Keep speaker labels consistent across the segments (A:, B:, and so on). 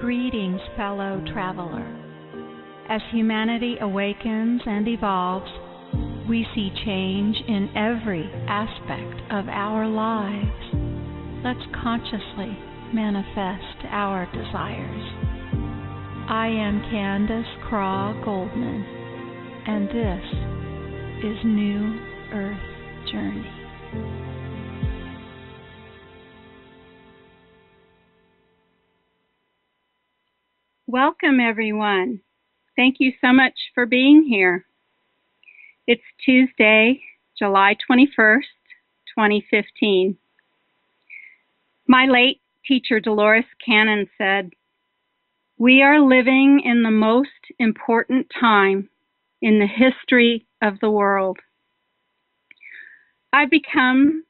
A: Greetings, fellow traveler. As humanity awakens and evolves, we see change in every aspect of our lives. Let's consciously manifest our desires. I am Candace CrawGoldman, and this is New Earth Journey. Welcome, everyone. Thank you so much for being here. It's Tuesday, July 21st, 2015. My late teacher, Dolores Cannon, said, "We are living in the most important time in the history of the world." I've become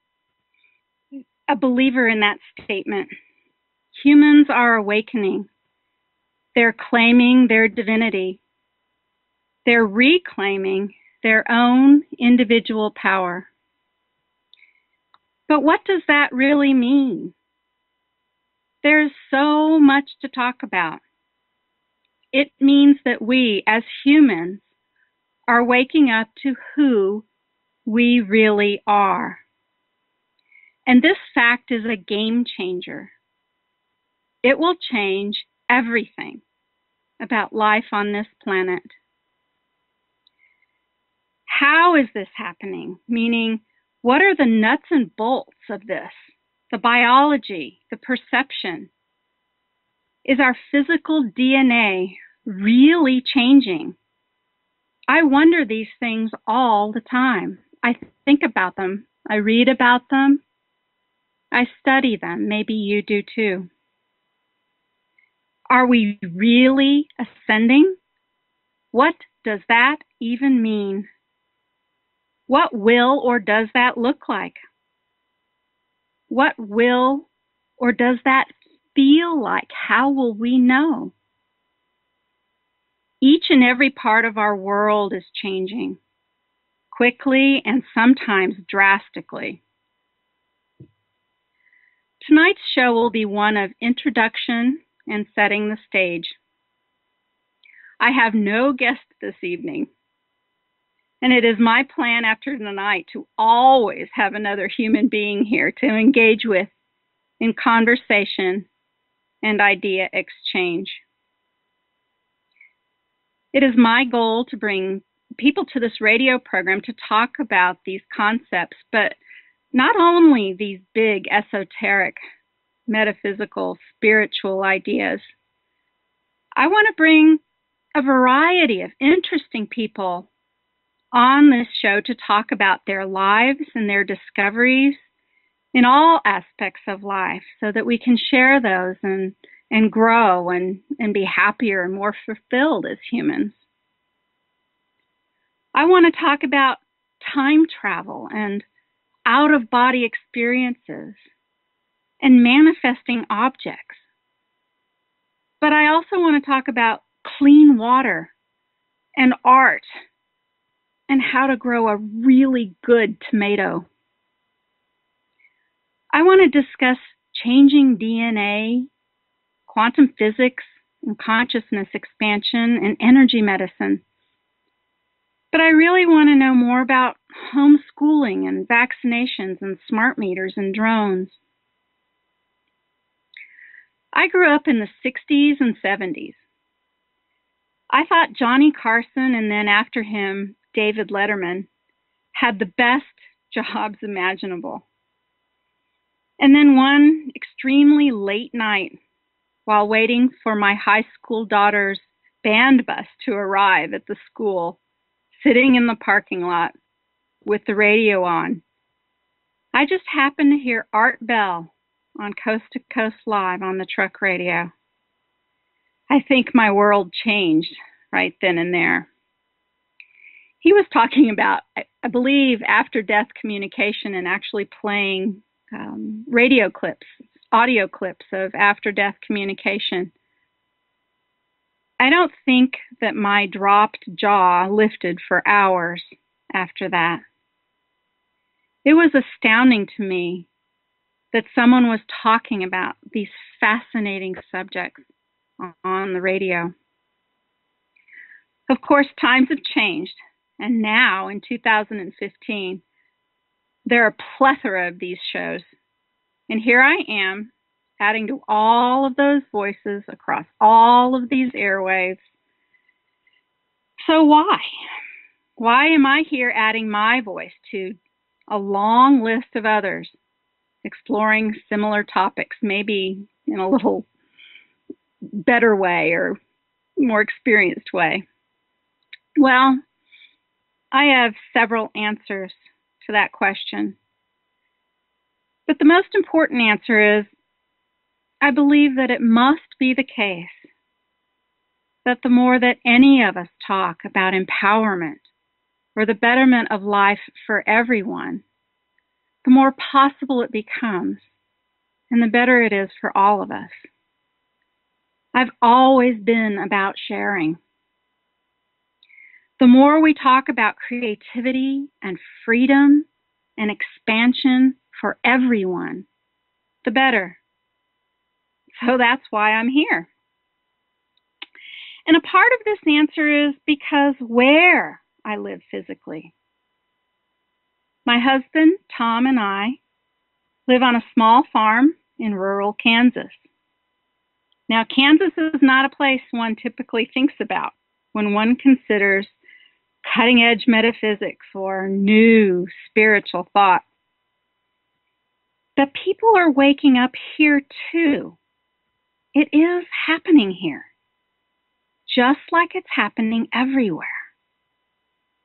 A: a believer in that statement. Humans are awakening. They're claiming their divinity. They're reclaiming their own individual power. But what does that really mean? There's so much to talk about. It means that we, as humans, are waking up to who we really are. And this fact is a game changer. It will change everything about life on this planet. How is this happening? Meaning, what are the nuts and bolts of this? The biology, the perception. Is our physical DNA really changing? I wonder these things all the time. I think about them. I read about them. I study them. Maybe you do too. Are we really ascending? What does that even mean? What will or does that look like? What will or does that feel like? How will we know? Each and every part of our world is changing, quickly and sometimes drastically. Tonight's show will be one of introduction and setting the stage. I have no guest this evening, and it is my plan after tonight to always have another human being here to engage with in conversation and idea exchange. It is my goal to bring people to this radio program to talk about these concepts, but not only these big esoteric metaphysical, spiritual ideas. I want to bring a variety of interesting people on this show to talk about their lives and their discoveries in all aspects of life so that we can share those and grow and be happier and more fulfilled as humans. I want to talk about time travel and out-of-body experiences and manifesting objects. But I also want to talk about clean water and art and how to grow a really good tomato. I want to discuss changing DNA, quantum physics, and consciousness expansion and energy medicine. But I really want to know more about homeschooling and vaccinations and smart meters and drones. I grew up in the 60s and 70s. I thought Johnny Carson and then after him, David Letterman, had the best jobs imaginable. And then one extremely late night, while waiting for my high school daughter's band bus to arrive at the school, sitting in the parking lot with the radio on, I just happened to hear Art Bell on Coast to Coast Live on the truck radio. I think my world changed right then and there. He was talking about, I believe, after-death communication and actually playing radio clips, audio clips of after-death communication. I don't think that my dropped jaw lifted for hours after that. It was astounding to me that someone was talking about these fascinating subjects. on the radio. Of course, times have changed, and now in 2015, there are a plethora of these shows. And here I am, adding to all of those voices across all of these airwaves. So why? Why am I here adding my voice to a long list of others, exploring similar topics, maybe in a little better way or more experienced way? Well, I have several answers to that question. But the most important answer is, I believe that it must be the case that the more that any of us talk about empowerment or the betterment of life for everyone, the more possible it becomes and the better it is for all of us. I've always been about sharing. The more we talk about creativity and freedom and expansion for everyone, the better. So that's why I'm here. And a part of this answer is because where I live physically. My husband, Tom, and I live on a small farm in rural Kansas. Now, Kansas is not a place one typically thinks about when one considers cutting-edge metaphysics or new spiritual thought. But people are waking up here too. It is happening here, just like it's happening everywhere.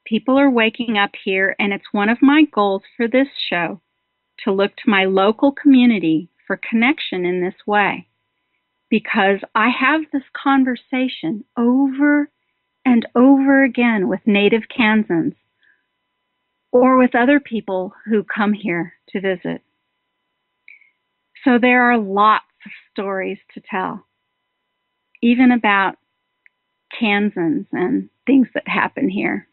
A: People are waking up here, and it's one of my goals for this show to look to my local community for connection in this way, because I have this conversation over and over again with native Kansans or with other people who come here to visit. So there are lots of stories to tell, even about Kansans and things that happen here.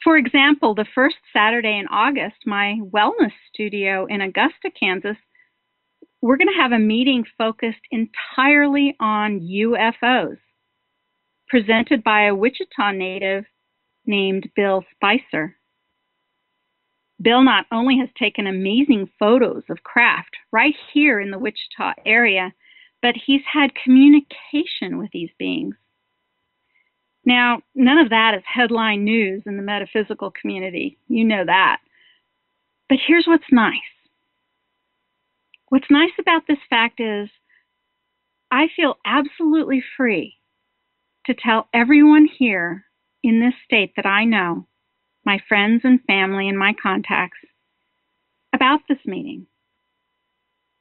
A: For example, the first Saturday in August, my wellness studio in Augusta, Kansas, we're going to have a meeting focused entirely on UFOs, presented by a Wichita native named Bill Spicer. Bill not only has taken amazing photos of craft right here in the Wichita area, but he's had communication with these beings. Now, none of that is headline news in the metaphysical community. You know that. But here's what's nice. What's nice about this fact is I feel absolutely free to tell everyone here in this state that I know, my friends and family and my contacts, about this meeting.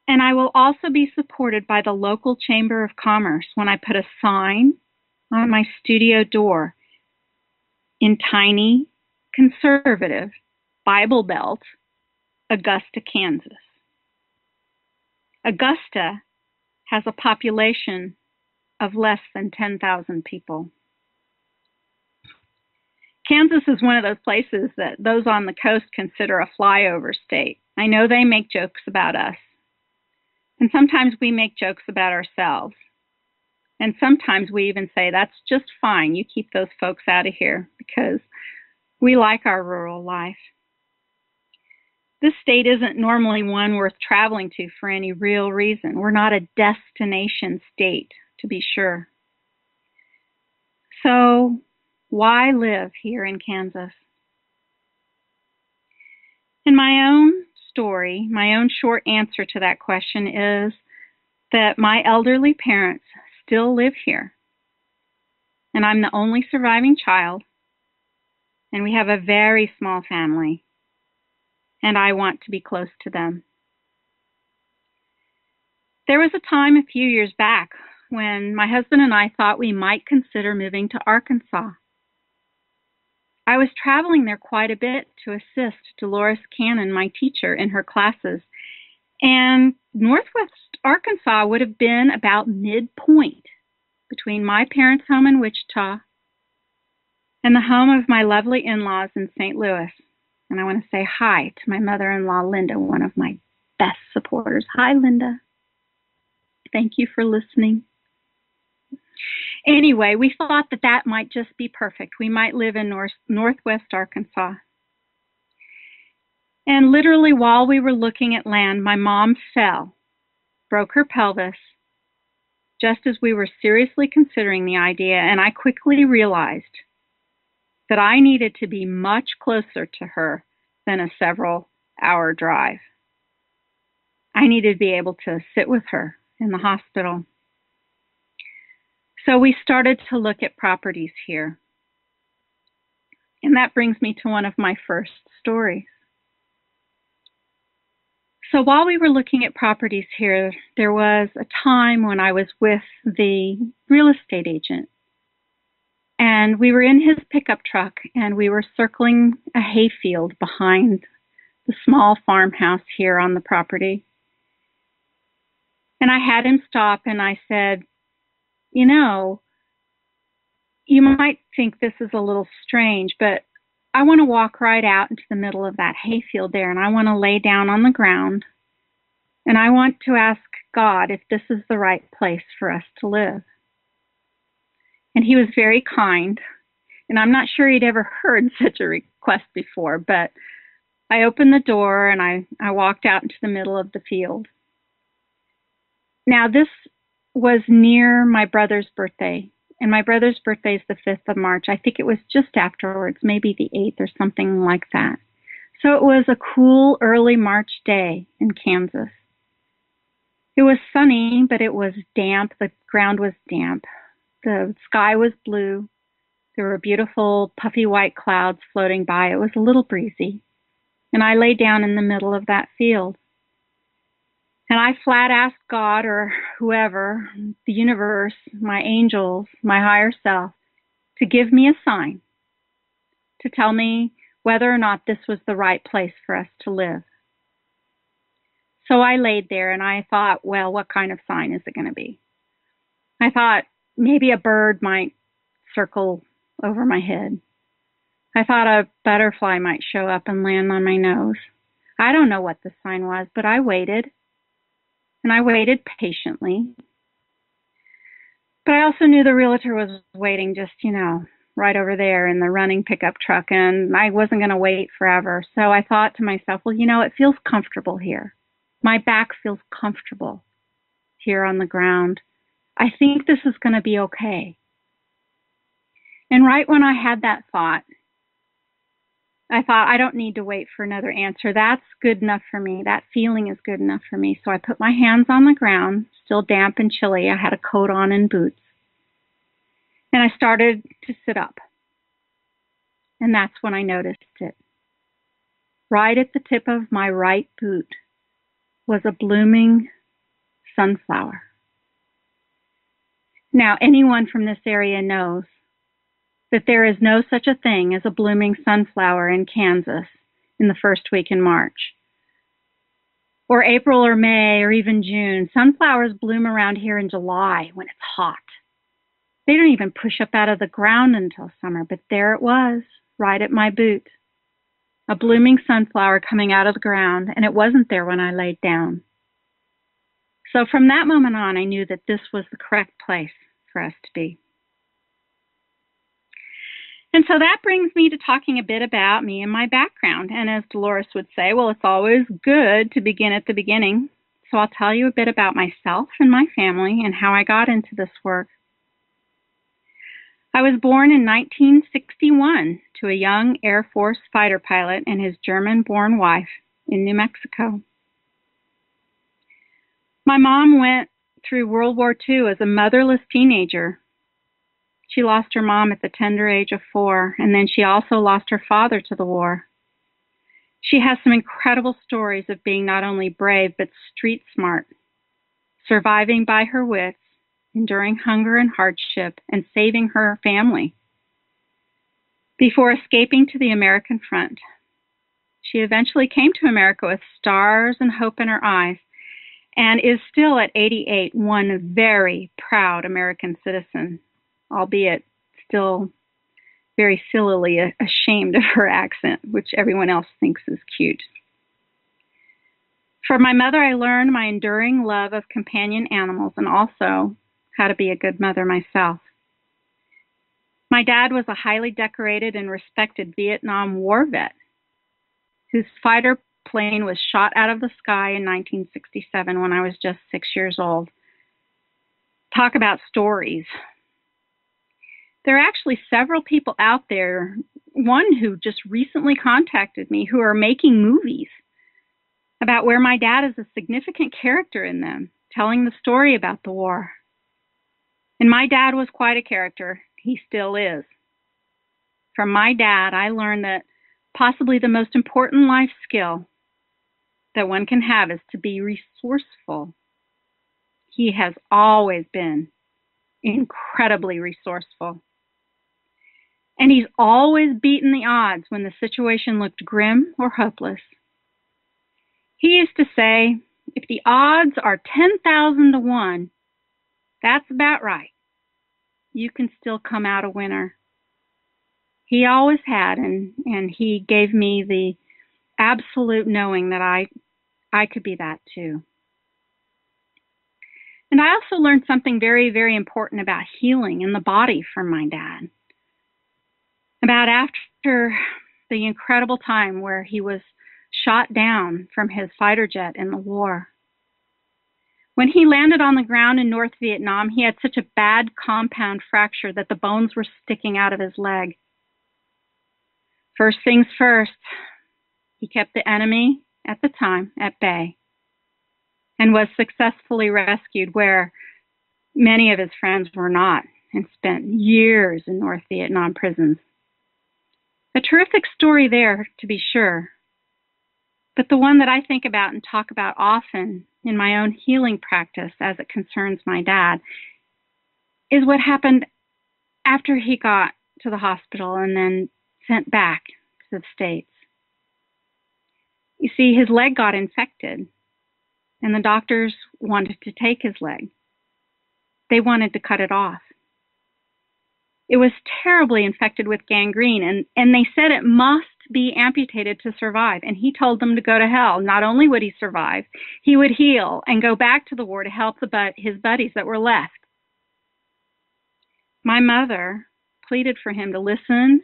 A: And I will also be supported by the local Chamber of Commerce when I put a sign on my studio door in tiny, conservative Bible Belt, Augusta, Kansas. Augusta has a population of less than 10,000 people. Kansas is one of those places that those on the coast consider a flyover state. I know they make jokes about us. And sometimes we make jokes about ourselves. And sometimes we even say, that's just fine. You keep those folks out of here because we like our rural life. This state isn't normally one worth traveling to for any real reason. We're not a destination state, to be sure. So why live here in Kansas? In my own story, my own short answer to that question is that my elderly parents still live here. And I'm the only surviving child. And we have a very small family. And I want to be close to them. There was a time a few years back when my husband and I thought we might consider moving to Arkansas. I was traveling there quite a bit to assist Dolores Cannon, my teacher, in her classes. And Northwest Arkansas would have been about midpoint between my parents' home in Wichita and the home of my lovely in-laws in St. Louis. And I want to say hi to my mother-in-law, Linda, one of my best supporters. Hi, Linda. Thank you for listening. Anyway, we thought that that might just be perfect. We might live in northwest Arkansas. And literally while we were looking at land, my mom fell, broke her pelvis, just as we were seriously considering the idea, and I quickly realized that I needed to be much closer to her than a several-hour drive. I needed to be able to sit with her in the hospital. So we started to look at properties here. And that brings me to one of my first stories. So while we were looking at properties here, there was a time when I was with the real estate agent. And we were in his pickup truck and we were circling a hayfield behind the small farmhouse here on the property. And I had him stop and I said, you know, you might think this is a little strange, but I want to walk right out into the middle of that hayfield there, and I want to lay down on the ground, and I want to ask God if this is the right place for us to live. And he was very kind, and I'm not sure he'd ever heard such a request before, but I opened the door and I walked out into the middle of the field. Now, this was near my brother's birthday. And my brother's birthday is the 5th of March. I think it was just afterwards, maybe the 8th or something like that. So it was a cool early March day in Kansas. It was sunny, but it was damp. The ground was damp. The sky was blue. There were beautiful puffy white clouds floating by. It was a little breezy. And I lay down in the middle of that field. And I flat asked God or whoever, the universe, my angels, my higher self, to give me a sign, to tell me whether or not this was the right place for us to live. So I laid there and I thought, well, what kind of sign is it going to be? I thought maybe a bird might circle over my head. I thought a butterfly might show up and land on my nose. I don't know what the sign was, but I waited. And I waited patiently. But I also knew the realtor was waiting just, right over there in the running pickup truck, and I wasn't going to wait forever. So I thought to myself, well, it feels comfortable here. My back feels comfortable here on the ground. I think this is going to be okay. And right when I had that thought, I thought, I don't need to wait for another answer. That's good enough for me. That feeling is good enough for me. So I put my hands on the ground, still damp and chilly. I had a coat on and boots. And I started to sit up. And that's when I noticed it. Right at the tip of my right boot was a blooming sunflower. Now, anyone from this area knows that there is no such a thing as a blooming sunflower in Kansas in the first week in March, or April or May or even June. Sunflowers bloom around here in July when it's hot. They don't even push up out of the ground until summer, but there it was, right at my boot, a blooming sunflower coming out of the ground, and it wasn't there when I laid down. So from that moment on, I knew that this was the correct place for us to be. And so that brings me to talking a bit about me and my background. And as Dolores would say, well, it's always good to begin at the beginning. So I'll tell you a bit about myself and my family and how I got into this work. I was born in 1961 to a young Air Force fighter pilot and his German-born wife in New Mexico. My mom went through World War II as a motherless teenager. She lost her mom at the tender age of 4, and then she also lost her father to the war. She has some incredible stories of being not only brave, but street smart, surviving by her wits, enduring hunger and hardship, and saving her family before escaping to the American front. She eventually came to America with stars and hope in her eyes, and is still at 88 one very proud American citizen, albeit still very sillily ashamed of her accent, which everyone else thinks is cute. From my mother, I learned my enduring love of companion animals and also how to be a good mother myself. My dad was a highly decorated and respected Vietnam War vet whose fighter plane was shot out of the sky in 1967 when I was just 6 years old. Talk about stories. There are actually several people out there, one who just recently contacted me, who are making movies about where my dad is a significant character in them, telling the story about the war. And my dad was quite a character. He still is. From my dad, I learned that possibly the most important life skill that one can have is to be resourceful. He has always been incredibly resourceful. And he's always beaten the odds when the situation looked grim or hopeless. He used to say, if the odds are 10,000 to 1, that's about right. You can still come out a winner. He always had, and he gave me the absolute knowing that I could be that too. And I also learned something very, very important about healing in the body from my dad. About after the incredible time where he was shot down from his fighter jet in the war. When he landed on the ground in North Vietnam, he had such a bad compound fracture that the bones were sticking out of his leg. First things first, he kept the enemy at the time at bay and was successfully rescued where many of his friends were not and spent years in North Vietnam prisons. A terrific story there, to be sure, but the one that I think about and talk about often in my own healing practice as it concerns my dad is what happened after he got to the hospital and then sent back to the States. You see, his leg got infected, and the doctors wanted to take his leg. They wanted to cut it off. It was terribly infected with gangrene, and they said it must be amputated to survive. And he told them to go to hell. Not only would he survive, he would heal and go back to the war to help his buddies that were left. My mother pleaded for him to listen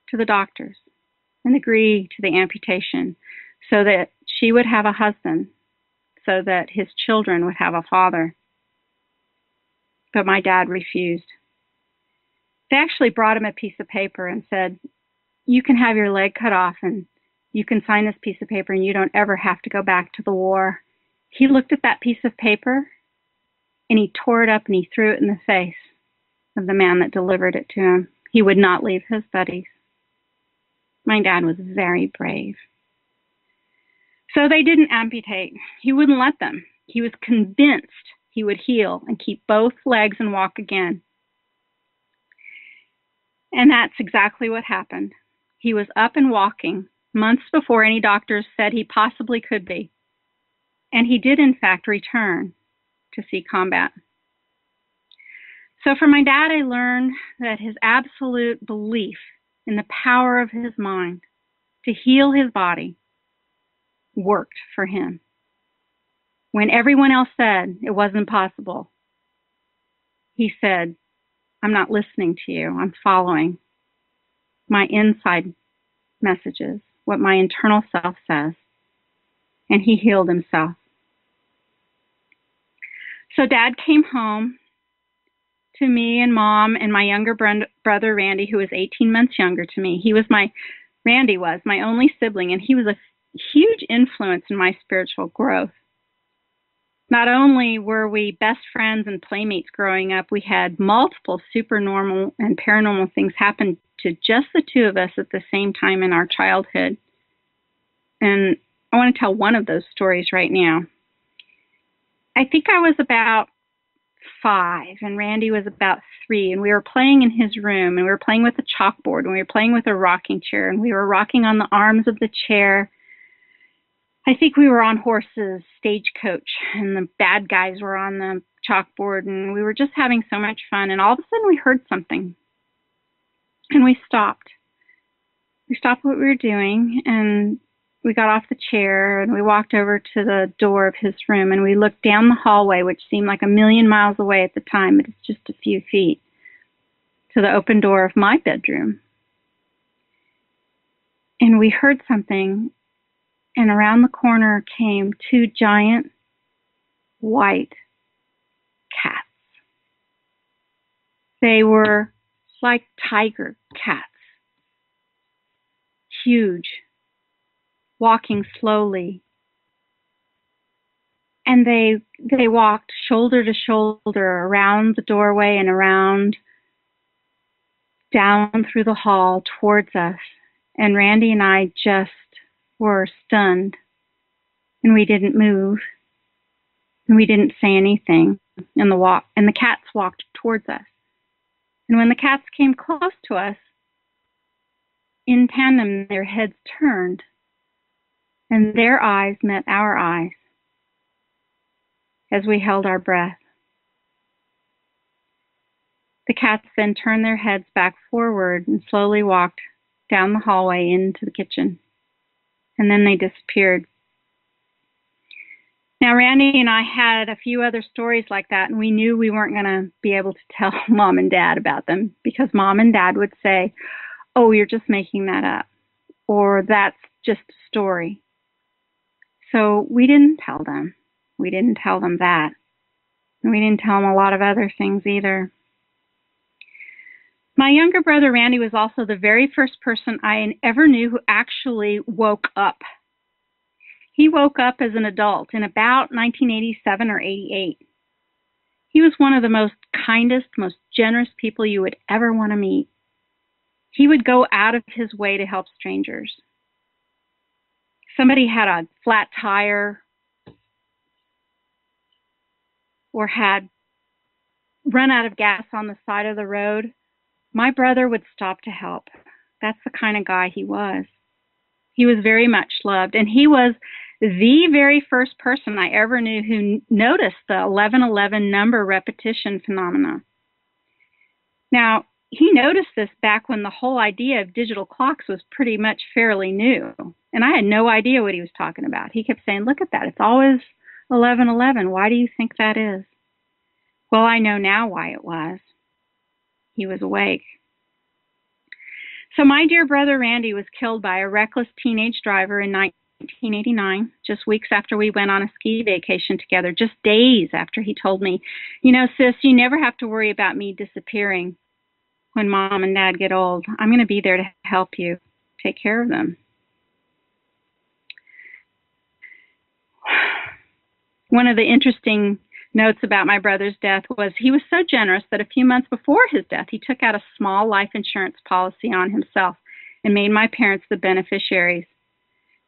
A: to the doctors and agree to the amputation so that she would have a husband, so that his children would have a father. But my dad refused. They actually brought him a piece of paper and said, you can have your leg cut off and you can sign this piece of paper and you don't ever have to go back to the war. He looked at that piece of paper and he tore it up and he threw it in the face of the man that delivered it to him. He would not leave his buddies. My dad was very brave. So they didn't amputate. He wouldn't let them. He was convinced he would heal and keep both legs and walk again. And that's exactly what happened. He was up and walking months before any doctors said he possibly could be. And he did, in fact, return to see combat. So from my dad, I learned that his absolute belief in the power of his mind to heal his body worked for him. When everyone else said it wasn't possible, he said, I'm not listening to you. I'm following my inside messages, what my internal self says. And he healed himself. So Dad came home to me and Mom and my younger brother, Randy, who was 18 months younger to me. Randy was my only sibling, and he was a huge influence in my spiritual growth. Not only were we best friends and playmates growing up, we had multiple supernormal and paranormal things happen to just the two of us at the same time in our childhood. And I want to tell one of those stories right now. I think I was about 5 and Randy was about 3, and we were playing in his room, and we were playing with a chalkboard, and we were playing with a rocking chair, and we were rocking on the arms of the chair. I think we were on horses, stagecoach, and the bad guys were on the chalkboard, and we were just having so much fun. And all of a sudden we heard something, and we stopped. We stopped what we were doing, and we got off the chair and we walked over to the door of his room and we looked down the hallway, which seemed like a million miles away at the time, but it's just a few feet, to the open door of my bedroom. And we heard something, and around the corner came two giant white cats. They were like tiger cats, huge, walking slowly. And they walked shoulder to shoulder around the doorway and around down through the hall towards us. And Randy and I just were stunned. And we didn't move. And we didn't say anything. And the cats walked towards us. And when the cats came close to us, in tandem, their heads turned. And their eyes met our eyes as we held our breath. The cats then turned their heads back forward and slowly walked down the hallway into the kitchen. And then they disappeared. Now, Randy and I had a few other stories like that, and we knew we weren't going to be able to tell Mom and Dad about them because Mom and Dad would say, "Oh, you're just making that up," or "That's just a story." So we didn't tell them. We didn't tell them that. And we didn't tell them a lot of other things either. My younger brother, Randy, was also the very first person I ever knew who actually woke up. He woke up as an adult in about 1987 or 88. He was one of the most kindest, most generous people you would ever want to meet. He would go out of his way to help strangers. Somebody had a flat tire or had run out of gas on the side of the road, my brother would stop to help. That's the kind of guy he was. He was very much loved, and he was the very first person I ever knew who noticed the 1111 number repetition phenomena. Now, he noticed this back when the whole idea of digital clocks was pretty much fairly new, and I had no idea what he was talking about. He kept saying, "Look at that, it's always 1111. Why do you think that is?" Well, I know now why it was. He was awake. So my dear brother Randy was killed by a reckless teenage driver in 1989, just weeks after we went on a ski vacation together, just days after he told me, "You know, sis, you never have to worry about me disappearing when Mom and Dad get old. I'm going to be there to help you take care of them." One of the interesting notes about my brother's death was he was so generous that a few months before his death, he took out a small life insurance policy on himself and made my parents the beneficiaries.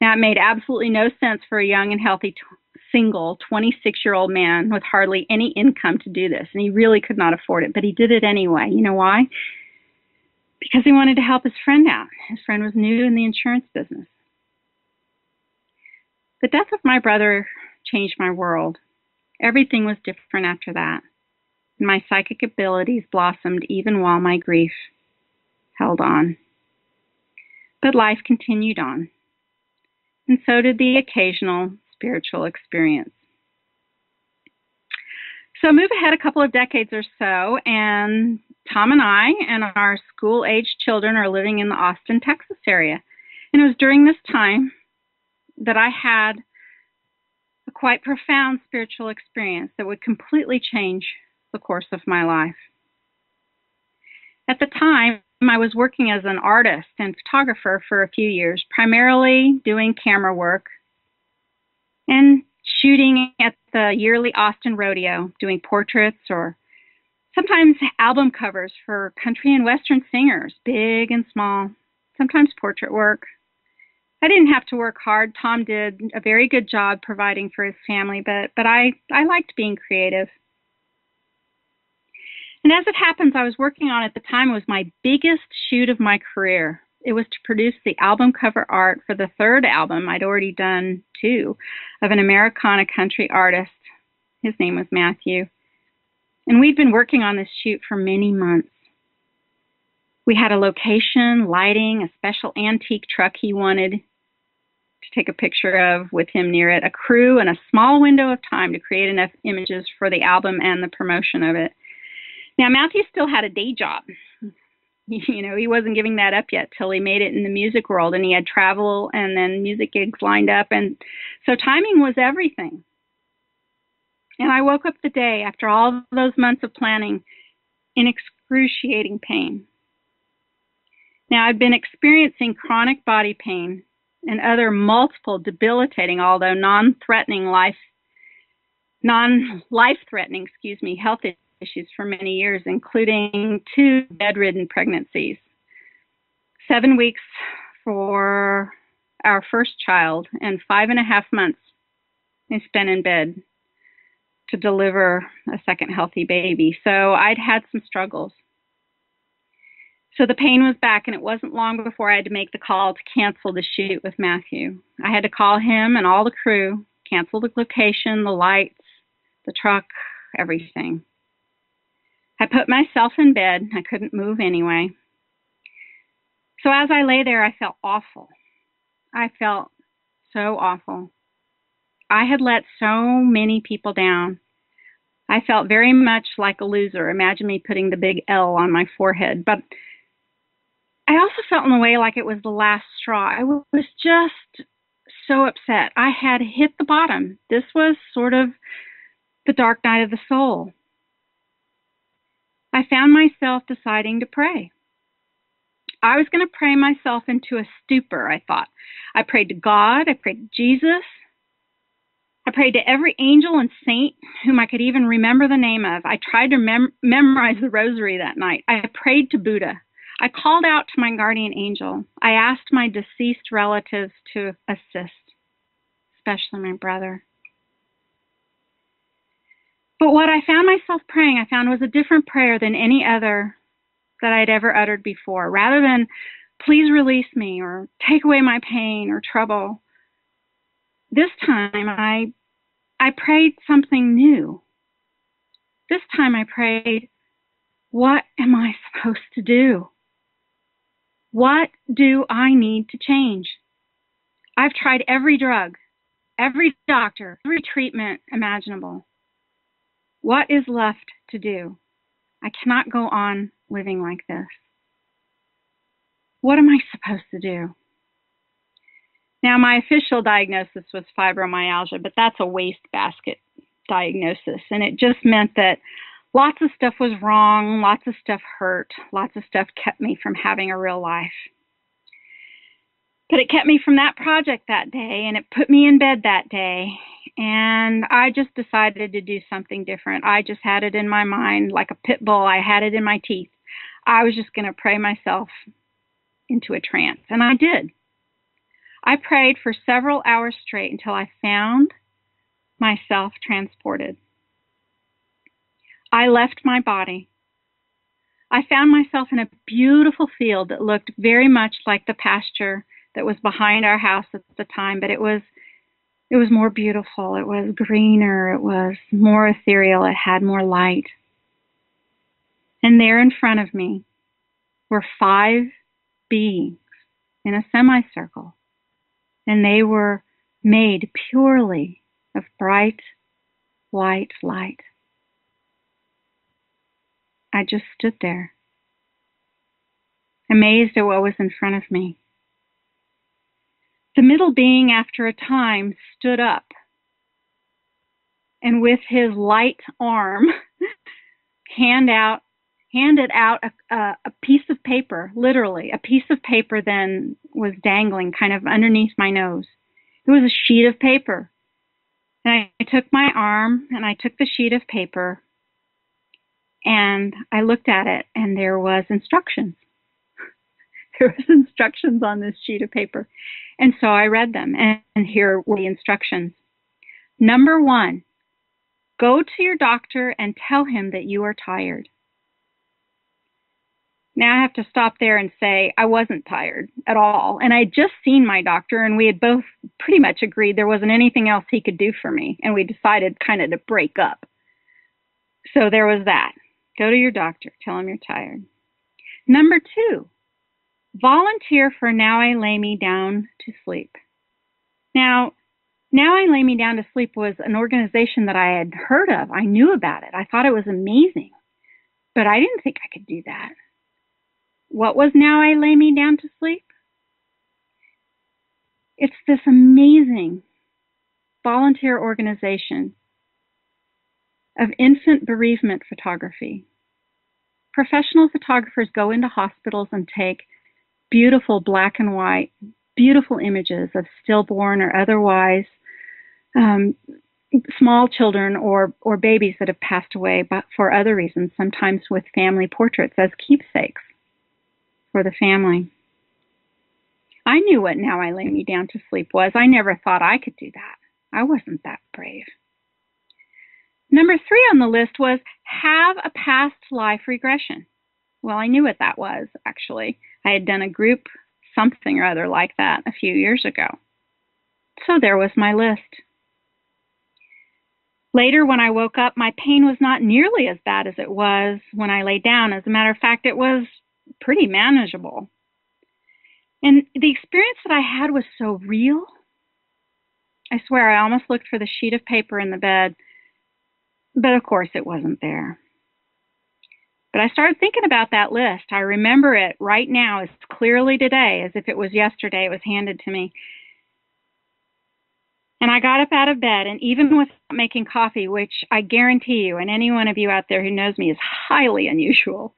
A: Now, it made absolutely no sense for a young and healthy single 26-year-old man with hardly any income to do this, and he really could not afford it, but he did it anyway. You know why? Because he wanted to help his friend out. His friend was new in the insurance business. The death of my brother changed my world. Everything was different after that. And my psychic abilities blossomed even while my grief held on. But life continued on. And so did the occasional spiritual experience. So move ahead a couple of decades or so, and Tom and I and our school-aged children are living in the Austin, Texas area. And it was during this time that I had a quite profound spiritual experience that would completely change the course of my life. At the time, I was working as an artist and photographer for a few years, primarily doing camera work and shooting at the yearly Austin Rodeo, doing portraits or sometimes album covers for country and western singers, big and small, sometimes portrait work. I didn't have to work hard. Tom did a very good job providing for his family, but I liked being creative. And as it happens, I was working on at the time was my biggest shoot of my career. It was to produce the album cover art for the third album. I'd already done two of an Americana country artist. His name was Matthew. And we'd been working on this shoot for many months. We had a location, lighting, a special antique truck he wanted. to take a picture of with him near it, a crew, and a small window of time to create enough images for the album and the promotion of it. Now, Matthew still had a day job. He wasn't giving that up yet till he made it in the music world, and he had travel and then music gigs lined up, and so timing was everything. And I woke up the day after all those months of planning in excruciating pain. Now, I'd been experiencing chronic body pain and other multiple debilitating, although non-life-threatening health issues for many years, including 2 bedridden pregnancies, 7 weeks for our first child, and 5.5 months I spent in bed to deliver a second healthy baby. So I'd had some struggles. So the pain was back, and it wasn't long before I had to make the call to cancel the shoot with Matthew. I had to call him and all the crew, cancel the location, the lights, the truck, everything. I put myself in bed. I couldn't move anyway. So as I lay there, I felt awful. I felt so awful. I had let so many people down. I felt very much like a loser. Imagine me putting the big L on my forehead. But I also felt in a way like it was the last straw. I was just so upset. I had hit the bottom. This was sort of the dark night of the soul. I found myself deciding to pray. I was going to pray myself into a stupor, I thought. I prayed to God. I prayed to Jesus. I prayed to every angel and saint whom I could even remember the name of. I tried to memorize the rosary that night. I prayed to Buddha. I called out to my guardian angel. I asked my deceased relatives to assist, especially my brother. But what I found myself praying, I found was a different prayer than any other that I'd ever uttered before. Rather than, please release me, or take away my pain or trouble, this time I prayed something new. This time I prayed, what am I supposed to do? What do I need to change? I've tried every drug, every doctor, every treatment imaginable. What is left to do? I cannot go on living like this. What am I supposed to do? Now, my official diagnosis was fibromyalgia, but that's a wastebasket diagnosis. And it just meant that lots of stuff was wrong, lots of stuff hurt, lots of stuff kept me from having a real life. But it kept me from that project that day, and it put me in bed that day. And I just decided to do something different. I just had it in my mind like a pit bull. I had it in my teeth. I was just going to pray myself into a trance. And I did. I prayed for several hours straight until I found myself transported. I left my body. I found myself in a beautiful field that looked very much like the pasture that was behind our house at the time, but it was more beautiful. It was greener. It was more ethereal. It had more light. And there in front of me were 5 beings in a semicircle. And they were made purely of bright, white light. I just stood there, amazed at what was in front of me. The middle being, after a time, stood up, and with his light arm, handed out a piece of paper, literally, a piece of paper then was dangling kind of underneath my nose. It was a sheet of paper. And I took my arm, and I took the sheet of paper, and I looked at it, and there was instructions. There was instructions on this sheet of paper. And so I read them, and here were the instructions. Number 1, go to your doctor and tell him that you are tired. Now I have to stop there and say I wasn't tired at all. And I had just seen my doctor, and we had both pretty much agreed there wasn't anything else he could do for me. And we decided kind of to break up. So there was that. Go to your doctor. Tell him you're tired. Number 2, volunteer for Now I Lay Me Down to Sleep. Now, Now I Lay Me Down to Sleep was an organization that I had heard of. I knew about it. I thought it was amazing, but I didn't think I could do that. What was Now I Lay Me Down to Sleep? It's this amazing volunteer organization of infant bereavement photography. Professional photographers go into hospitals and take beautiful black and white, beautiful images of stillborn or otherwise small children or babies that have passed away but for other reasons, sometimes with family portraits as keepsakes for the family. I knew what Now I Lay Me Down to Sleep was. I never thought I could do that. I wasn't that brave. Number 3 on the list was have a past life regression. Well, I knew what that was, actually. I had done a group something or other like that a few years ago. So there was my list. Later, when I woke up, my pain was not nearly as bad as it was when I lay down. As a matter of fact, it was pretty manageable. And the experience that I had was so real. I swear I almost looked for the sheet of paper in the bed, but of course it wasn't there. But I started thinking about that list. I remember it right now as clearly today as if it was yesterday it was handed to me. And I got up out of bed, and even without making coffee, which I guarantee you, and any one of you out there who knows me, is highly unusual,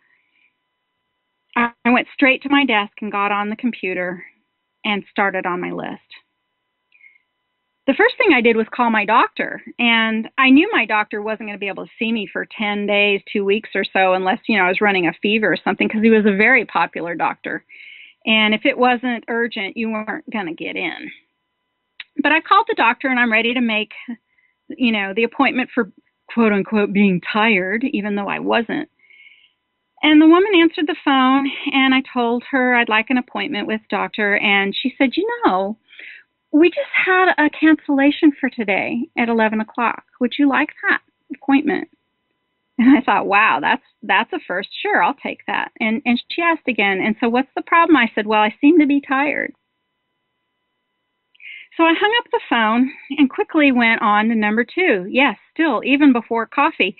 A: I went straight to my desk and got on the computer and started on my list. The first thing I did was call my doctor, and I knew my doctor wasn't going to be able to see me for 10 days, 2 weeks or so, unless, I was running a fever or something, because he was a very popular doctor. And if it wasn't urgent, you weren't going to get in. But I called the doctor, and I'm ready to make, the appointment for quote unquote being tired, even though I wasn't. And the woman answered the phone, and I told her I'd like an appointment with doctor, and she said, we just had a cancellation for today at 11 o'clock. Would you like that appointment? And I thought, wow, that's a first. Sure, I'll take that. And she asked again, and so what's the problem? I said, well, I seem to be tired. So I hung up the phone and quickly went on to number 2. Yes, still, even before coffee,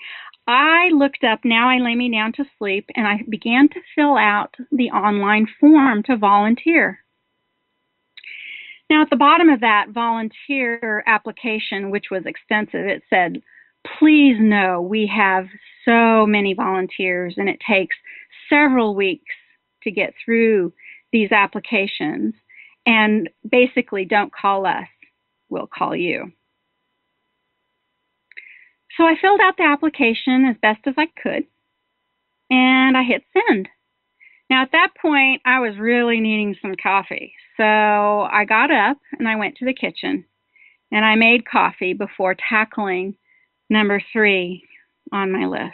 A: I looked up Now I Lay Me Down to Sleep, and I began to fill out the online form to volunteer. Now, at the bottom of that volunteer application, which was extensive, it said, please know we have so many volunteers, and it takes several weeks to get through these applications. And basically, don't call us, we'll call you. So I filled out the application as best as I could, and I hit send. Now, at that point, I was really needing some coffee. So I got up and I went to the kitchen, and I made coffee before tackling number 3 on my list.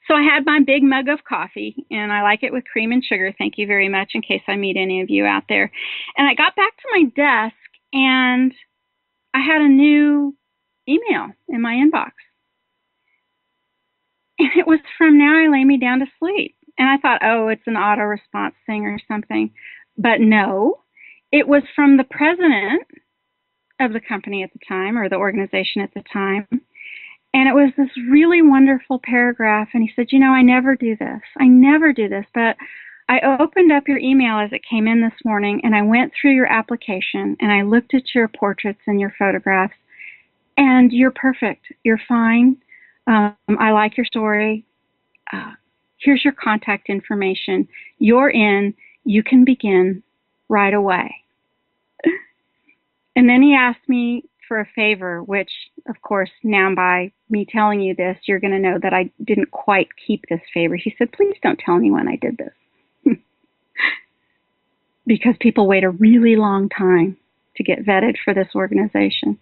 A: So I had my big mug of coffee, and I like it with cream and sugar. Thank you very much, in case I meet any of you out there. And I got back to my desk, and I had a new email in my inbox. And it was from Now I Lay Me Down to Sleep. And I thought, oh, it's an auto response thing or something. But no, it was from the president of the company at the time, or the organization at the time. And it was this really wonderful paragraph. And he said, I never do this. But I opened up your email as it came in this morning, and I went through your application, and I looked at your portraits and your photographs, and you're perfect. You're fine. I like your story. Here's your contact information. You're in. You can begin right away. And then he asked me for a favor, which, of course, now by me telling you this, you're going to know that I didn't quite keep this favor. He said, please don't tell anyone I did this. Because people wait a really long time to get vetted for this organization.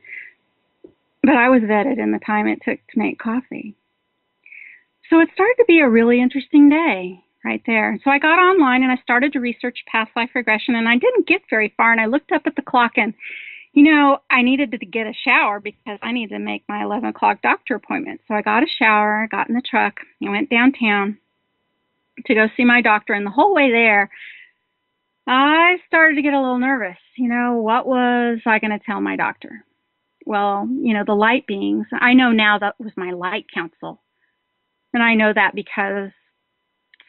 A: But I was vetted in the time it took to make coffee. So it started to be a really interesting day right there. So I got online and I started to research past life regression, and I didn't get very far. And I looked up at the clock, and I needed to get a shower because I needed to make my 11 o'clock doctor appointment. So I got a shower, got in the truck, and went downtown to go see my doctor. And the whole way there, I started to get a little nervous. What was I going to tell my doctor? Well, the light beings, I know now that was my light council. And I know that because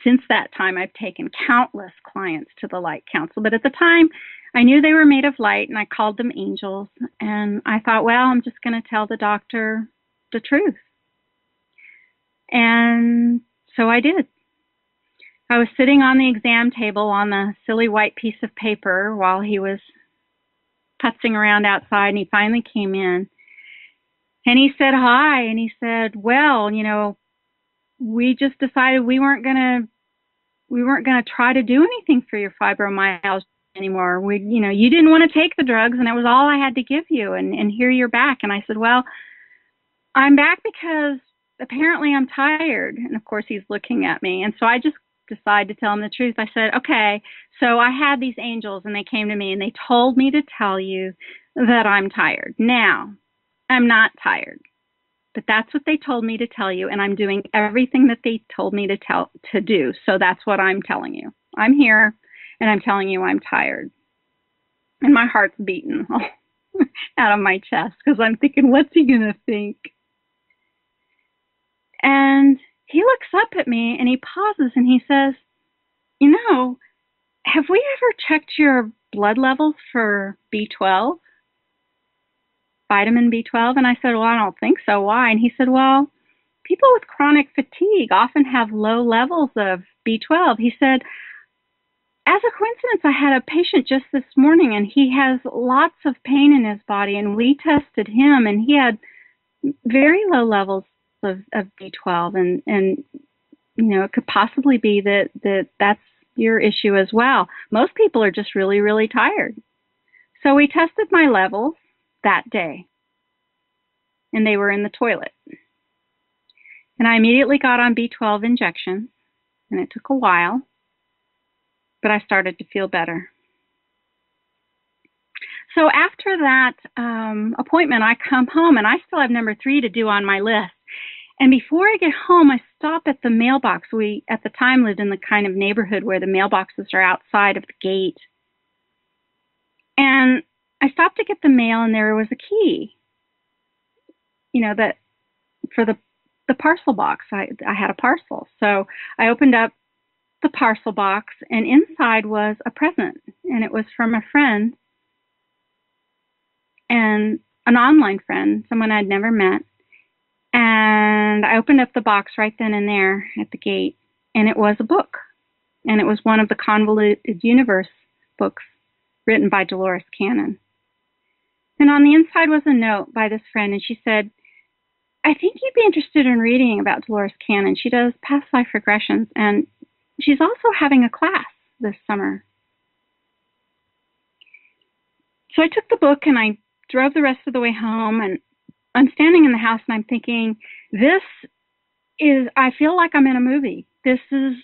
A: since that time, I've taken countless clients to the light council. But at the time, I knew they were made of light and I called them angels. And I thought, well, I'm just going to tell the doctor the truth. And so I did. I was sitting on the exam table on the silly white piece of paper while he was putzing around outside, and he finally came in. And he said hi, and he said, well, we just decided we weren't gonna try to do anything for your fibromyalgia anymore. You didn't want to take the drugs, and it was all I had to give you, and here you're back. And I said, well, I'm back because apparently I'm tired. And of course he's looking at me. And so I just decided to tell him the truth. I said, okay, so I had these angels and they came to me and they told me to tell you that I'm tired. Now, I'm not tired, but that's what they told me to tell you. And I'm doing everything that they told me to do. So that's what I'm telling you. I'm here and I'm telling you I'm tired. And my heart's beating out of my chest because I'm thinking, what's he going to think? And he looks up at me and he pauses and he says, have we ever checked your blood levels for B12? Vitamin B12? And I said, well, I don't think so. Why? And he said, well, people with chronic fatigue often have low levels of B12. He said, as a coincidence, I had a patient just this morning and he has lots of pain in his body and we tested him and he had very low levels of B12 and it could possibly be that's your issue as well. Most people are just really, really tired. So we tested my levels that day and they were in the toilet. And I immediately got on B12 injections and it took a while, but I started to feel better. So after that appointment, I come home and I still have number 3 to do on my list. And before I get home, I stop at the mailbox. We, at the time, lived in the kind of neighborhood where the mailboxes are outside of the gate. And I stopped to get the mail, and there was a key, that for the parcel box. I had a parcel. So I opened up the parcel box, and inside was a present. And it was from a friend, and an online friend, someone I'd never met. And I opened up the box right then and there at the gate, and it was a book. And it was one of the Convoluted Universe books written by Dolores Cannon. And on the inside was a note by this friend, and she said, I think you'd be interested in reading about Dolores Cannon. She does past life regressions, and she's also having a class this summer. So I took the book, and I drove the rest of the way home, and I'm standing in the house and I'm thinking, I feel like I'm in a movie. This is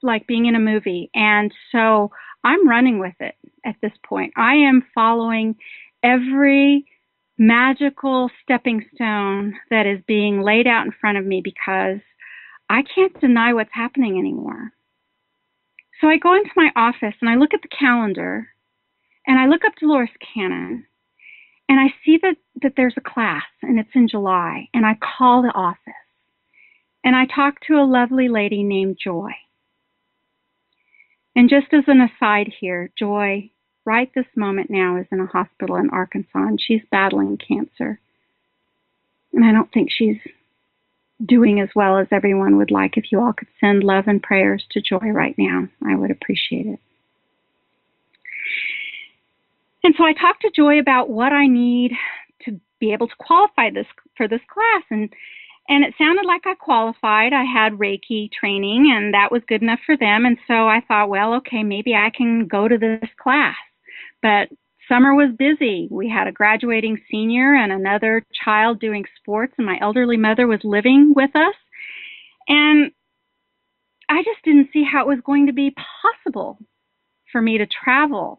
A: like being in a movie. And so I'm running with it at this point. I am following every magical stepping stone that is being laid out in front of me because I can't deny what's happening anymore. So I go into my office and I look at the calendar and I look up Dolores Cannon. And I see that there's a class, and it's in July, and I call the office. And I talk to a lovely lady named Joy. And just as an aside here, Joy, right this moment now, is in a hospital in Arkansas, and she's battling cancer. And I don't think she's doing as well as everyone would like. If you all could send love and prayers to Joy right now, I would appreciate it. And so I talked to Joy about what I need to be able to qualify for this class. And it sounded like I qualified. I had Reiki training, and that was good enough for them. And so I thought, well, okay, maybe I can go to this class. But summer was busy. We had a graduating senior and another child doing sports, and my elderly mother was living with us. And I just didn't see how it was going to be possible for me to travel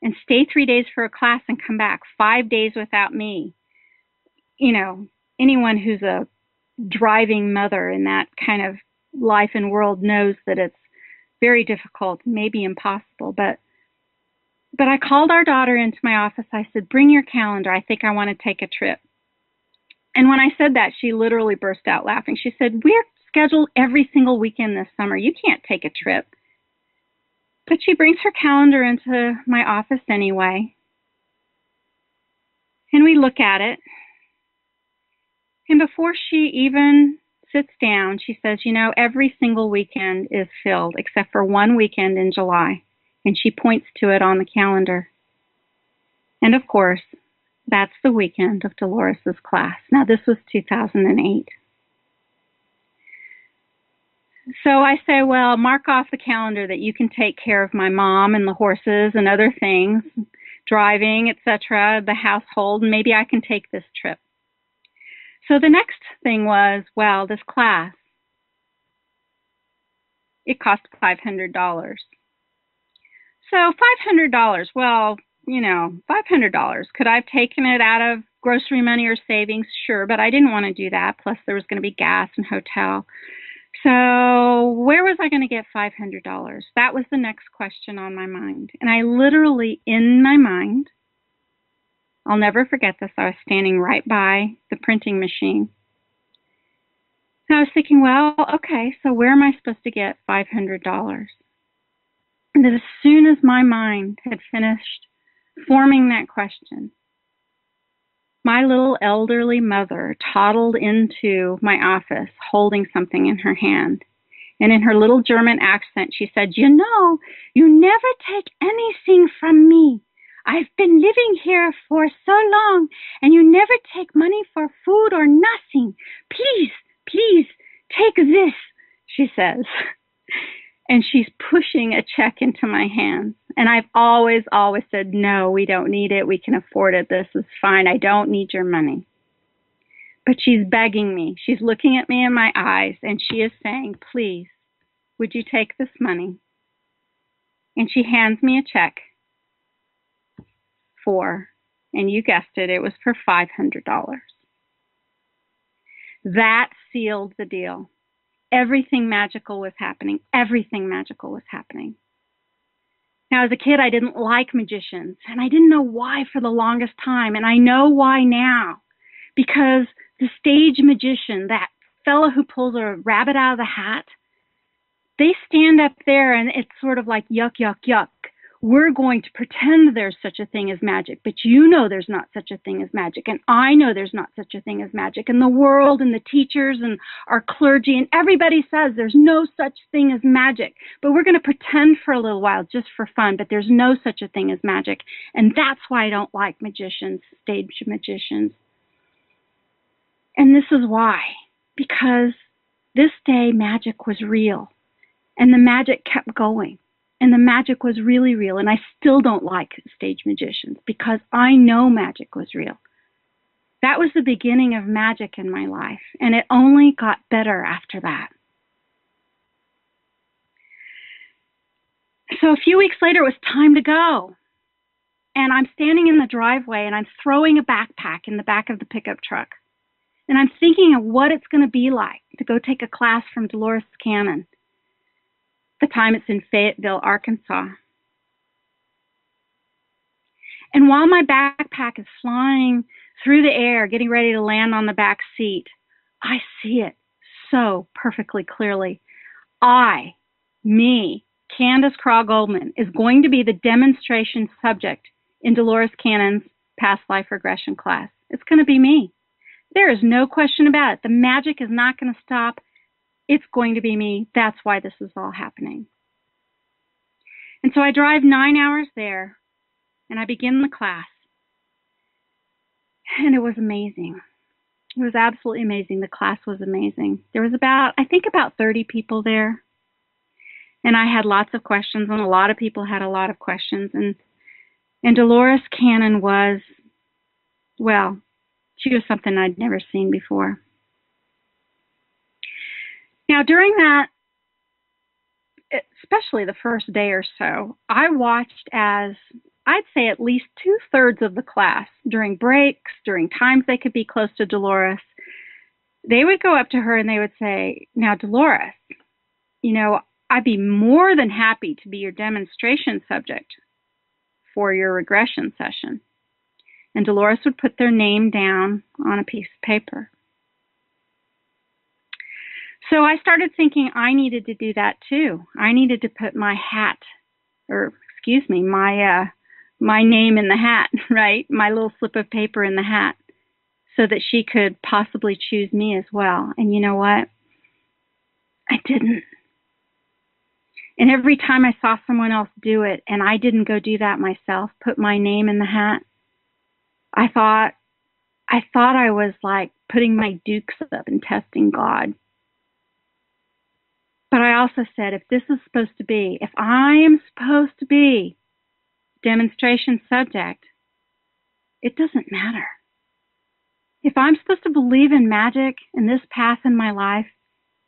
A: and stay 3 days for a class and come back 5 days without me. Anyone who's a driving mother in that kind of life and world knows that it's very difficult, maybe impossible. But But I called our daughter into my office. I said, bring your calendar. I think I want to take a trip. And when I said that, she literally burst out laughing. She said, we're scheduled every single weekend this summer. You can't take a trip. But she brings her calendar into my office anyway. And we look at it. And before she even sits down, she says, every single weekend is filled except for one weekend in July. And she points to it on the calendar. And of course, that's the weekend of Dolores's class. Now, this was 2008. So I say, well, mark off the calendar that you can take care of my mom and the horses and other things, driving, etc., the household, and maybe I can take this trip. So the next thing was, well, this class, it cost $500. So $500, well, $500. Could I have taken it out of grocery money or savings? Sure, but I didn't want to do that. Plus, there was going to be gas and hotel. So where was I going to get $500? That was the next question on my mind. And I literally, in my mind, I'll never forget this. I was standing right by the printing machine. And I was thinking, well, okay, so where am I supposed to get $500? And as soon as my mind had finished forming that question, my little elderly mother toddled into my office holding something in her hand. And in her little German accent, she said, you never take anything from me. I've been living here for so long, and you never take money for food or nothing. Please, take this, she says. And she's pushing a check into my hands. And I've always said, no, we don't need it. We can afford it. This is fine. I don't need your money. But she's begging me. She's looking at me in my eyes, and she is saying, please, would you take this money? And she hands me a check for, and you guessed it, it was for $500. That sealed the deal. Everything magical was happening. Everything magical was happening. Now, as a kid, I didn't like magicians, and I didn't know why for the longest time, and I know why now. Because the stage magician, that fellow who pulls a rabbit out of the hat, they stand up there, and it's sort of like, yuck, yuck, yuck. We're going to pretend there's such a thing as magic, but there's not such a thing as magic, and I know there's not such a thing as magic, and the world and the teachers and our clergy and everybody says there's no such thing as magic, but we're going to pretend for a little while just for fun, but there's no such a thing as magic, and that's why I don't like magicians, stage magicians. And this is why, because this day magic was real, and the magic kept going. And the magic was really real. And I still don't like stage magicians because I know magic was real. That was the beginning of magic in my life. And it only got better after that. So a few weeks later, it was time to go. And I'm standing in the driveway and I'm throwing a backpack in the back of the pickup truck. And I'm thinking of what it's going to be like to go take a class from Dolores Cannon. The time it's in Fayetteville, Arkansas. And while my backpack is flying through the air, getting ready to land on the back seat, I see it so perfectly clearly. Candace CrawGoldman, is going to be the demonstration subject in Dolores Cannon's past life regression class. It's going to be me. There is no question about it. The magic is not going to stop. It's going to be me. That's why this is all happening. And so I drive 9 hours there, and I begin the class. And it was amazing. It was absolutely amazing. The class was amazing. There was about 30 people there. And I had lots of questions, and a lot of people had a lot of questions. And Dolores Cannon was, well, she was something I'd never seen before. Now, during that, especially the first day or so, I watched as, I'd say at least 2/3 of the class, during breaks, during times they could be close to Dolores, they would go up to her and they would say, now, Dolores, I'd be more than happy to be your demonstration subject for your regression session. And Dolores would put their name down on a piece of paper. So I started thinking I needed to do that too. I needed to put my hat, my name in the hat, right? My little slip of paper in the hat, so that she could possibly choose me as well. And you know what? I didn't. And every time I saw someone else do it and I didn't go do that myself, put my name in the hat, I thought I was like putting my dukes up and testing God. But I also said, if I am supposed to be demonstration subject, it doesn't matter. If I'm supposed to believe in magic and this path in my life,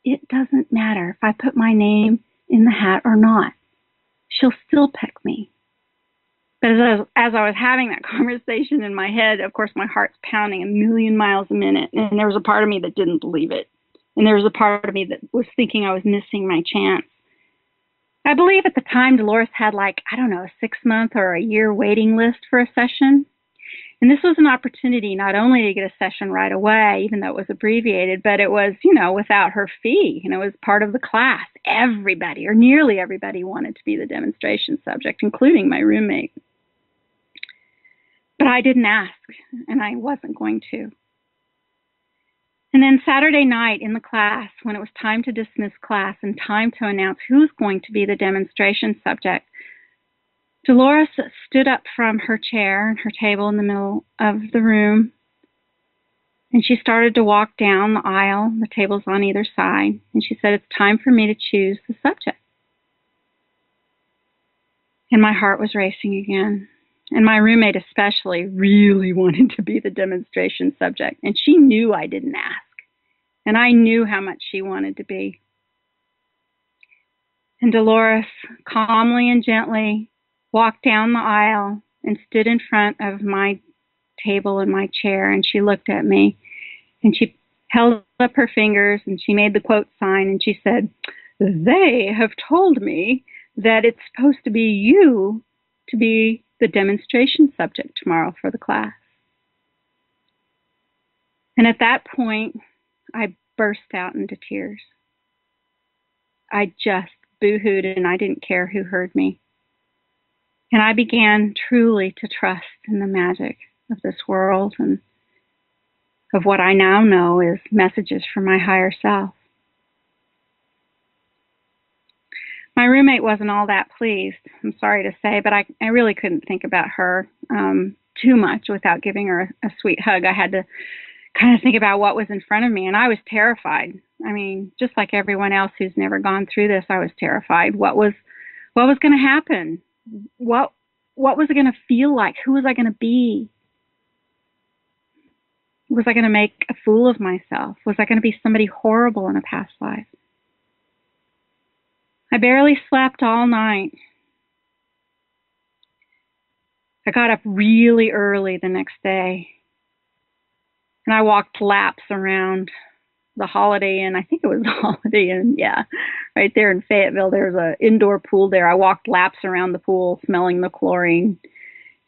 A: it doesn't matter if I put my name in the hat or not. She'll still pick me. But as I was having that conversation in my head, of course, my heart's pounding a million miles a minute, and there was a part of me that didn't believe it. And there was a part of me that was thinking I was missing my chance. I believe at the time Dolores had a 6-month or a year waiting list for a session. And this was an opportunity not only to get a session right away, even though it was abbreviated, but it was, without her fee. It was part of the class. Everybody, or nearly everybody, wanted to be the demonstration subject, including my roommate. But I didn't ask, and I wasn't going to. And then Saturday night in the class, when it was time to dismiss class and time to announce who's going to be the demonstration subject, Dolores stood up from her chair and her table in the middle of the room, and she started to walk down the aisle, the tables on either side, and she said, "It's time for me to choose the subject." And my heart was racing again. And my roommate especially really wanted to be the demonstration subject, and she knew I didn't ask. And I knew how much she wanted to be. And Dolores calmly and gently walked down the aisle and stood in front of my table and my chair, and she looked at me, and she held up her fingers, and she made the quote sign, and she said, "They have told me that it's supposed to be you to be the demonstration subject tomorrow for the class." And at that point, I burst out into tears. I just boo-hooed, and I didn't care who heard me. And I began truly to trust in the magic of this world and of what I now know is messages from my higher self. My roommate wasn't all that pleased, I'm sorry to say, but I really couldn't think about her too much without giving her a sweet hug. I had to kind of think about what was in front of me, and I was terrified. I mean, just like everyone else who's never gone through this, I was terrified. What was going to happen? What was it going to feel like? Who was I going to be? Was I going to make a fool of myself? Was I going to be somebody horrible in a past life? I barely slept all night. I got up really early the next day, and I walked laps around the Holiday Inn. I think it was the Holiday Inn, yeah. Right there in Fayetteville, there's an indoor pool there. I walked laps around the pool, smelling the chlorine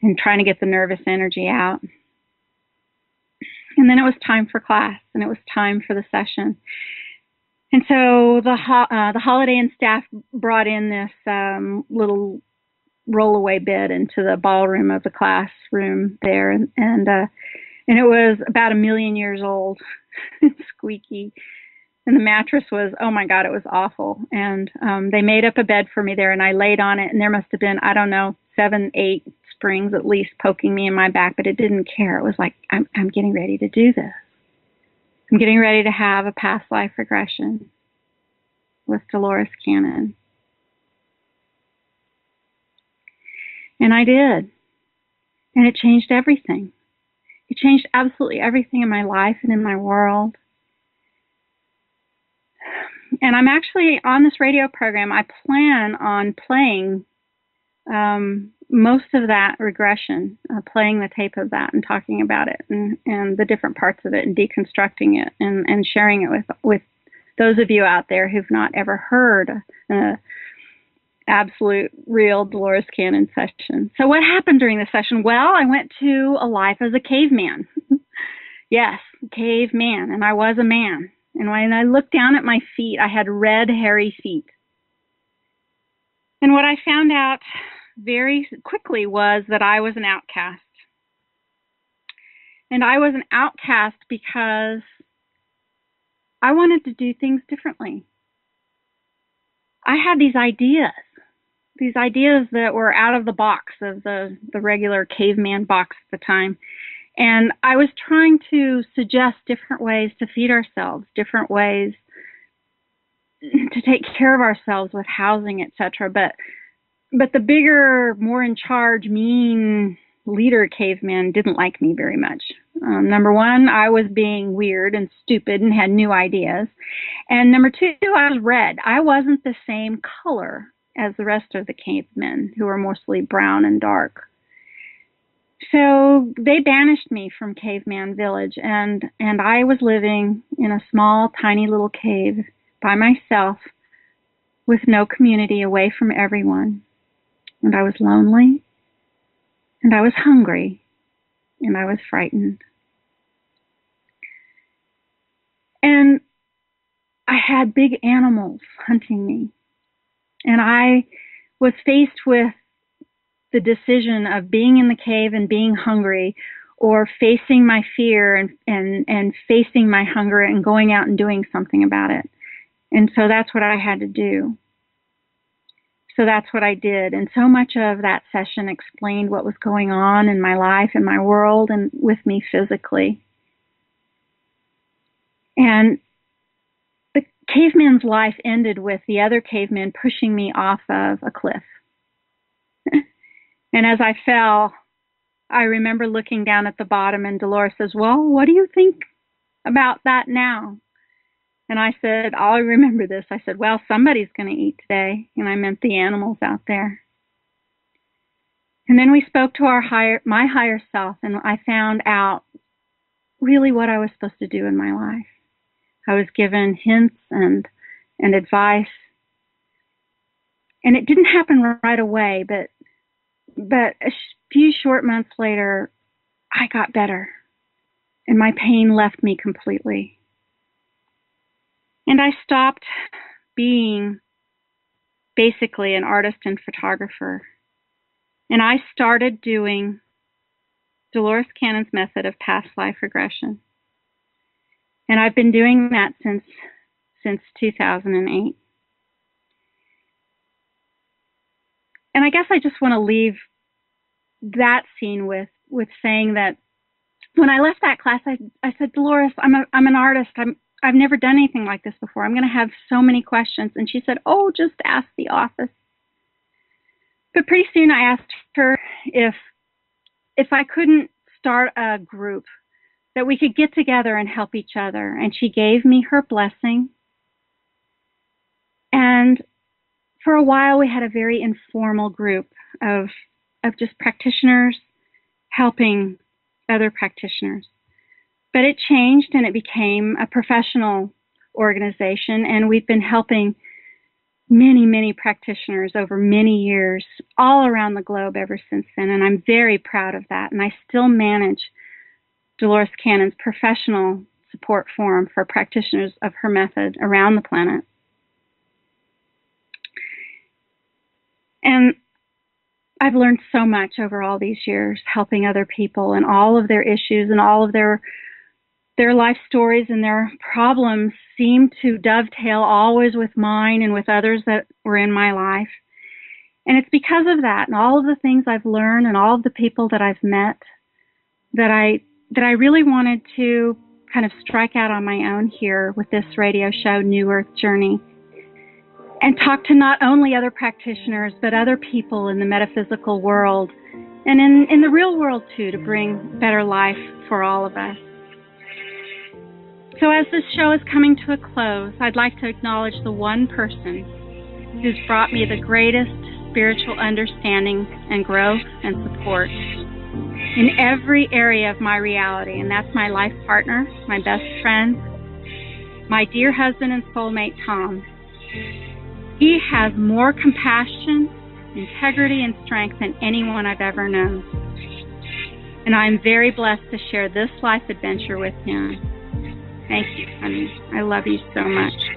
A: and trying to get the nervous energy out. And then it was time for class, and it was time for the session. And so the Holiday Inn staff brought in this little rollaway bed into the ballroom of the classroom there, and it was about 1 million years old, squeaky. And the mattress was, oh my God, it was awful. And they made up a bed for me there, and I laid on it, and there must have been, 7, 8 springs at least poking me in my back, but it didn't care. It was like, I'm getting ready to do this. I'm getting ready to have a past life regression with Dolores Cannon. And I did. And it changed everything. It changed absolutely everything in my life and in my world. And I'm actually on this radio program. I plan on playing most of that regression, playing the tape of that and talking about it and the different parts of it and deconstructing it and sharing it with those of you out there who've not ever heard absolute real Dolores Cannon session. So what happened during the session? Well, I went to a life as a caveman. Yes, caveman, and I was a man. And when I looked down at my feet, I had red, hairy feet. And what I found out very quickly was that I was an outcast. And I was an outcast because I wanted to do things differently. I had these ideas that were out of the box of the regular caveman box at the time. And I was trying to suggest different ways to feed ourselves, different ways to take care of ourselves with housing, etc. But the bigger, more in charge, mean leader caveman didn't like me very much. Number one, I was being weird and stupid and had new ideas. And number two, I was red. I wasn't the same color as the rest of the cavemen, who were mostly brown and dark. So they banished me from Caveman Village, and I was living in a small, tiny little cave by myself with no community, away from everyone. And I was lonely, and I was hungry, and I was frightened. And I had big animals hunting me. And I was faced with the decision of being in the cave and being hungry, or facing my fear and facing my hunger and going out and doing something about it. And so that's what I had to do. So that's what I did. And so much of that session explained what was going on in my life, in my world, and with me physically. And the caveman's life ended with the other caveman pushing me off of a cliff. And as I fell, I remember looking down at the bottom, and Dolores says, "Well, what do you think about that now?" And I said, "I'll remember this." I said, "Well, somebody's going to eat today." And I meant the animals out there. And then we spoke to my higher self, and I found out really what I was supposed to do in my life. I was given hints and advice. And it didn't happen right away, but a few short months later, I got better, and my pain left me completely. And I stopped being basically an artist and photographer, and I started doing Dolores Cannon's method of past life regression. And I've been doing that since 2008. And I guess I just want to leave that scene with saying that when I left that class, I said, "Dolores, I'm an artist. I've never done anything like this before. I'm going to have so many questions." And she said, "Oh, just ask the office." But pretty soon I asked her if I couldn't start a group that we could get together and help each other. And she gave me her blessing. And for a while, we had a very informal group of just practitioners helping other practitioners. But it changed, and it became a professional organization, and we've been helping many, many practitioners over many years all around the globe ever since then, and I'm very proud of that. And I still manage Dolores Cannon's professional support forum for practitioners of her method around the planet. And I've learned so much over all these years, helping other people and all of their issues and all of their life stories and their problems seem to dovetail always with mine and with others that were in my life. And it's because of that and all of the things I've learned and all of the people that I've met that I really wanted to kind of strike out on my own here with this radio show, New Earth Journey, and talk to not only other practitioners, but other people in the metaphysical world and in the real world too, to bring better life for all of us. So as this show is coming to a close, I'd like to acknowledge the one person who's brought me the greatest spiritual understanding and growth and support in every area of my reality, and that's my life partner, my best friend, my dear husband and soulmate, Tom. He has more compassion, integrity, and strength than anyone I've ever known. And I'm very blessed to share this life adventure with him. Thank you, honey. I love you so much.